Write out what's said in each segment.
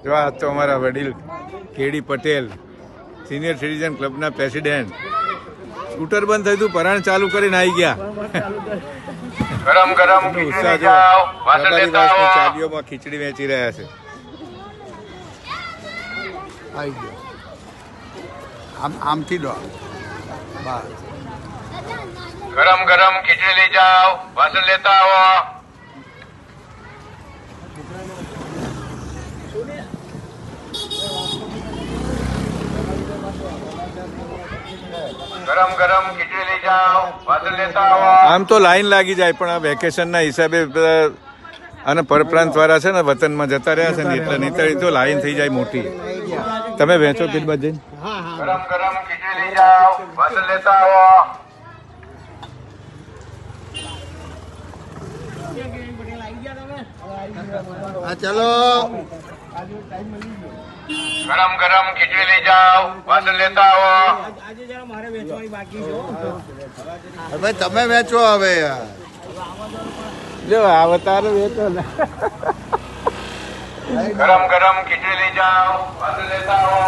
જો આ તો અમારા વડીલ કેડી પટેલ સિનિયર સિટીઝન ક્લબના પ્રેસિડેન્ટ સ્કૂટર બંધ થયું હતું પરાણ ચાલુ કરીને આવી ગયા ગરમ ગરમ ઉત્સાહ જો રબારી વાસની ચાલીઓમાં ખીચડી વેચી રહ્યા છે આવી ગયો આમથી દો બસ ગરમ ગરમ ખીચડી લઈ જાઓ વાસણ લેતા આવો ગરમ ગરમ ખીચડી લઈ જાઓ વાસણ લેતા આવો આમ તો લાઈન લાગી જાય પણ આ વેકેશનના હિસાબે અને પરપ્રાંત વાળા છે ને વતનમાં જતા રહ્યા છે ને એટલે નહીં તો લાઈન થઈ જાય મોટી તમે વેચો પીરબાદ જઈને ગરમ ગરમ ખીચડી લઈ જાઓ વાસણ લેતા આવો હા ચલો ગરમ ગરમ ખીચડી લઈ જાઓ વાસણ લેતા આવો હવે તમે વેચો હવે યાર જો આવતારો વેચો ને ગરમ ગરમ ખીચડી લઈ જાઓ વાસણ લેતા આવો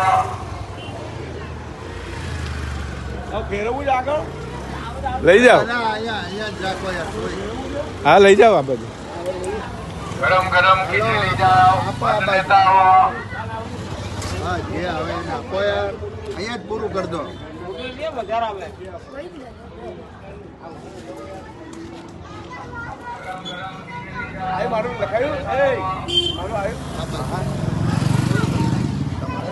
લઈ જાઓ અહીંયા જ રાખો યાર હા લઈ જાઓ આ બધું ગરમ ગરમ ખીચડી લઈ જાઓ વાસણ લેતા આવો હા જે હવે નાખો યાર અહીંયા જ પૂરું કરી દો મારું લખાયું